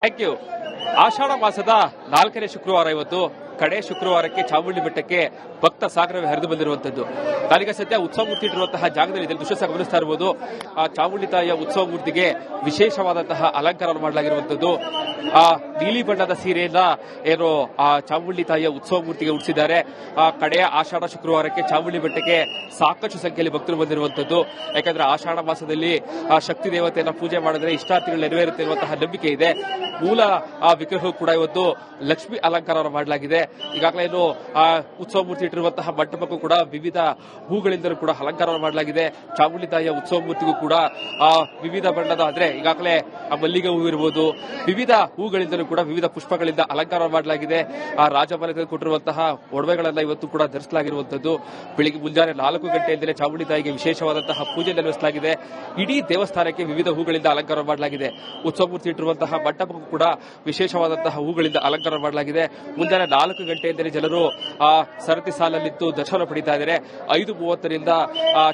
Thank you. ಆಷಾಢ ಮಾಸದ 4ನೇ ಶುಕ್ರವಾರ ಇವತ್ತು. ಕಡೆ ಶುಕ್ರವಾರಕ್ಕೆ ಚಾಮುಂಡಿ ಬೆಟ್ಟಕ್ಕೆ ಭಕ್ತ ಸಾಗರವೇ ಹರಿದು ಬಂದಿರುವಂತದ್ದು. ನಾನೀಗ ಸದ್ಯ ಉತ್ಸವ ಮೂರ್ತಿ ಇಟ್ಟಿರುವಂತಹ ಜಾಗದಲ್ಲಿ ಇದನ್ನು ದೃಶ್ಯ ಗಮನಿಸ್ತಾ ಇರಬಹುದು. ಆ ಚಾಮುಂಡಿ ತಾಯಿಯ ಉತ್ಸವ ಮೂರ್ತಿಗೆ ವಿಶೇಷವಾದಂತಹ ಅಲಂಕಾರ ಮಾಡಲಾಗಿರುವಂತದ್ದು. ಆ ನೀಲಿ ಬಣ್ಣದ ಸೀರೆಯನ್ನ ಏನು ಆ ಚಾಮುಂಡಿ ತಾಯಿಯ ಉತ್ಸವ ಮೂರ್ತಿಗೆ ಉಡಿಸಿದ್ದಾರೆ. ಆ ಕಡೆಯ ಆಷಾಢ ಶುಕ್ರವಾರಕ್ಕೆ ಚಾಮುಂಡಿ ಬೆಟ್ಟಕ್ಕೆ ಸಾಕಷ್ಟು ಸಂಖ್ಯೆಯಲ್ಲಿ ಭಕ್ತರು ಬಂದಿರುವಂತದ್ದು. ಯಾಕಂದ್ರೆ ಆಷಾಢ ಮಾಸದಲ್ಲಿ ಆ ಶಕ್ತಿ ದೇವತೆಯನ್ನ ಪೂಜೆ ಮಾಡಿದ್ರೆ ಇಷ್ಟಾರ್ಥಿಗಳು ನೆರವೇರುತ್ತೆ ಎನ್ನುವಂತಹ ನಂಬಿಕೆ ಇದೆ. ಮೂಲ ಆ ವಿಗ್ರಹ ಕೂಡ ಇವತ್ತು ಲಕ್ಷ್ಮಿ ಅಲಂಕಾರ ಮಾಡಲಾಗಿದೆ. ಈಗಾಗಲೇ ಏನು ಆ ಉತ್ಸವ ಮೂರ್ತಿ ಇಟ್ಟಿರುವಂತಹ ಮಂಟಪಕ್ಕೂ ಕೂಡ ವಿವಿಧ ಹೂಗಳಿಂದಲೂ ಕೂಡ ಅಲಂಕಾರ ಮಾಡಲಾಗಿದೆ. ಚಾಮುಂಡಿ ತಾಯಿಯ ಉತ್ಸವ ಮೂರ್ತಿಗೂ ಕೂಡ ಆ ವಿವಿಧ ಬಣ್ಣದ ಅಂದ್ರೆ ಈಗಾಗಲೇ ಆ ಮಲ್ಲಿಗೆ ಹೂ ಇರಬಹುದು, ವಿವಿಧ ಹೂಗಳಿಂದಲೂ ಕೂಡ ವಿವಿಧ ಪುಷ್ಪಗಳಿಂದ ಅಲಂಕಾರ ಮಾಡಲಾಗಿದೆ. ಆ ರಾಜಮನೆತನ ಕೊಟ್ಟಿರುವಂತಹ ಒಡವೆಗಳನ್ನ ಇವತ್ತು ಕೂಡ ಧರಿಸಲಾಗಿರುವಂತದ್ದು. ಬೆಳಿಗ್ಗೆ ಮುಂಜಾನೆ 4 ಗಂಟೆಯಿಂದಲೇ ಚಾಮುಂಡಿ ತಾಯಿಗೆ ವಿಶೇಷವಾದಂತಹ ಪೂಜೆ ನೆರವೇರಿಸಲಾಗಿದೆ. ಇಡೀ ದೇವಸ್ಥಾನಕ್ಕೆ ವಿವಿಧ ಹೂಗಳಿಂದ ಅಲಂಕಾರ ಮಾಡಲಾಗಿದೆ. ಉತ್ಸವ ಮೂರ್ತಿ ಇಟ್ಟಿರುವಂತಹ ಮಂಟಪಕ್ಕೂ ಕೂಡ ವಿಶೇಷವಾದಂತಹ ಹೂಗಳಿಂದ ಅಲಂಕಾರ ಮಾಡಲಾಗಿದೆ. ಮುಂಜಾನೆ 4 ಗಂಟೆಯಿಂದಲೇ ಜನರು ಆ ಸರತಿ ಸಾಲಲ್ಲಿದ್ದು ದರ್ಶನ ಪಡಿತಾ ಇದ್ದಾರೆ. 5:30ರಿಂದ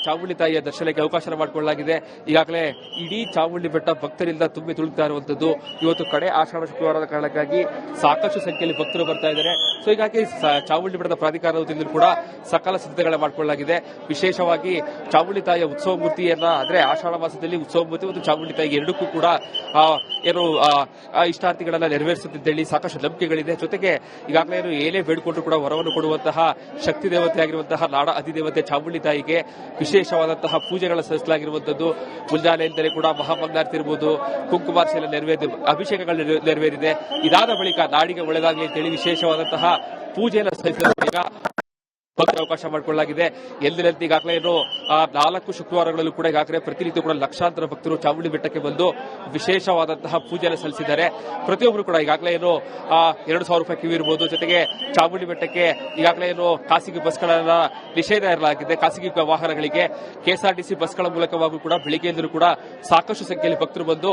ಚಾಮುಂಡಿ ತಾಯಿಯ ದರ್ಶನಕ್ಕೆ ಅವಕಾಶ ಮಾಡಿಕೊಳ್ಳಲಾಗಿದೆ. ಈಗಾಗಲೇ ಇಡೀ ಚಾಮುಂಡಿ ಬೆಟ್ಟ ಭಕ್ತರಿಂದ ತುಂಬಿ ತುಳುಕ್ತಾ ಇರುವಂತದ್ದು. ಇವತ್ತು ಕಡೆ ಆಷಾಢ ಶುಕ್ರವಾರದ ಕಾರಣಕ್ಕಾಗಿ ಸಾಕಷ್ಟು ಸಂಖ್ಯೆಯಲ್ಲಿ ಭಕ್ತರು ಬರ್ತಾ ಇದ್ದಾರೆ. ಸೊ ಹೀಗಾಗಿ ಚಾಮುಂಡಿ ಬೆಟ್ಟದ ಪ್ರಾಧಿಕಾರದ ವತಿಯಿಂದ ಕೂಡ ಸಕಲ ಸಿದ್ಧತೆಗಳ ಮಾಡಿಕೊಳ್ಳಲಾಗಿದೆ. ವಿಶೇಷವಾಗಿ ಚಾಮುಂಡಿ ತಾಯಿಯ ಉತ್ಸವ ಮೂರ್ತಿಯನ್ನ ಅಂದ್ರೆ ಆಷಾಢ ಮಾಸದಲ್ಲಿ ಉತ್ಸವ ಮೂರ್ತಿ ಮತ್ತು ಚಾಮುಂಡಿ ತಾಯಿಗೆ ಎರಡಕ್ಕೂ ಕೂಡ ಏನು ಇಷ್ಟಾರ್ಥಿಗಳನ್ನ ನೆರವೇರಿಸುತ್ತಿದ್ದೇಳಿ ಸಾಕಷ್ಟು ನಂಬಿಕೆಗಳಿದೆ. ಜೊತೆಗೆ ಈಗಾಗಲೇ ಏನೇ ಬೇಡಿಕೊಂಡ್ರು ಕೂಡ ವರವನ್ನು ಕೊಡುವಂತಹ ಶಕ್ತಿ ದೇವತೆ ಆಗಿರುವಂತಹ ನಾಡ ಅಧಿದೇವತೆ ಚಾಮುಂಡಿ ತಾಯಿಗೆ ವಿಶೇಷವಾದಂತಹ ಪೂಜೆಗಳನ್ನು ಸಲ್ಲಿಸಲಾಗಿರುವಂತದ್ದು. ಮುಂಜಾನೆಯಿಂದಲೇ ಕೂಡ ಮಹಾಮಂಗಳಾರತಿ ಇರಬಹುದು, ಕುಂಕುಮಾರ್ಚನೆ ನೆರವೇರಿದೆ, ಅಭಿಷೇಕಗಳು ನೆರವೇರಿದೆ. ಇದಾದ ಬಳಿಕ ನಾಡಿಗೆ ಒಳ್ಳೆದಾಗಲಿ ಅಂತೇಳಿ ವಿಶೇಷವಾದಂತಹ ಪೂಜೆಯನ್ನು ಸಲ್ಲಿಸಿದ ಬಳಿಕ ಭಕ್ತರ ಅವಕಾಶ ಮಾಡಿಕೊಳ್ಳಲಾಗಿದೆ. ಎಂದಿನಂತೆ ಈಗಾಗಲೇ ಏನು 4 ಶುಕ್ರವಾರಗಳಲ್ಲೂ ಕೂಡ ಈಗಾಗಲೇ ಪ್ರತಿನಿತ್ಯ ಕೂಡ ಲಕ್ಷಾಂತರ ಭಕ್ತರು ಚಾಮುಂಡಿ ಬೆಟ್ಟಕ್ಕೆ ಬಂದು ವಿಶೇಷವಾದಂತಹ ಪೂಜೆಯನ್ನು ಸಲ್ಲಿಸಿದ್ದಾರೆ. ಪ್ರತಿಯೊಬ್ಬರು ಕೂಡ ಈಗಾಗಲೇ ಏನು 2,000 ರೂಪಾಯಿ ಕಿವಿ ಇರಬಹುದು. ಜೊತೆಗೆ ಚಾಮುಂಡಿ ಬೆಟ್ಟಕ್ಕೆ ಈಗಾಗಲೇ ಏನು ಖಾಸಗಿ ಬಸ್ಗಳನ್ನ ನಿಷೇಧ ಇರಲಾಗಿದೆ. ಖಾಸಗಿ ವಾಹನಗಳಿಗೆ ಕೆಎಸ್ಆರ್ಟಿಸಿ ಬಸ್ಗಳ ಮೂಲಕವಾಗೂ ಕೂಡ ಬೆಳಿಗ್ಗೆಯಿಂದಲೂ ಕೂಡ ಸಾಕಷ್ಟು ಸಂಖ್ಯೆಯಲ್ಲಿ ಭಕ್ತರು ಬಂದು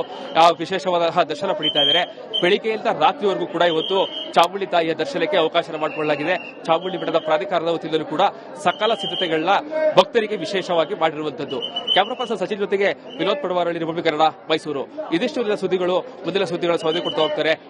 ವಿಶೇಷವಾದಂತಹ ದರ್ಶನ ಪಡಿತಾ ಇದ್ದಾರೆ. ಬೆಳಿಗ್ಗೆಯಿಂದ ರಾತ್ರಿವರೆಗೂ ಕೂಡ ಇವತ್ತು ಚಾಮುಂಡಿ ತಾಯಿಯ ದರ್ಶನಕ್ಕೆ ಅವಕಾಶ ಮಾಡಿಕೊಳ್ಳಲಾಗಿದೆ. ಚಾಮುಂಡಿ ಬೆಟ್ಟದ ಪ್ರಾಧಿಕಾರದ ವತಿಯಿಂದ ಕೂಡ ಸಕಲ ಸಿದ್ಧತೆಗಳನ್ನ ಭಕ್ತರಿಗೆ ವಿಶೇಷವಾಗಿ ಮಾಡಿರುವಂತದ್ದು. ಕ್ಯಾಮರಾ ಪರ್ಸನ್ ಸಚಿನ್ ಜೊತೆಗೆ ವಿನೋದ್ ಪಡವಾರಳ್ಳಿ, ರಿಪಬ್ಲಿಕ್ ಕನ್ನಡ, ಮೈಸೂರು. ಇದಿಷ್ಟು ಸುದ್ದಿಗಳು. ಮುಂದಿನ ಸುದ್ದಿಗಳ ಸೌದೆ ಕೊಡ್ತಾ ಹೋಗ್ತಾರೆ.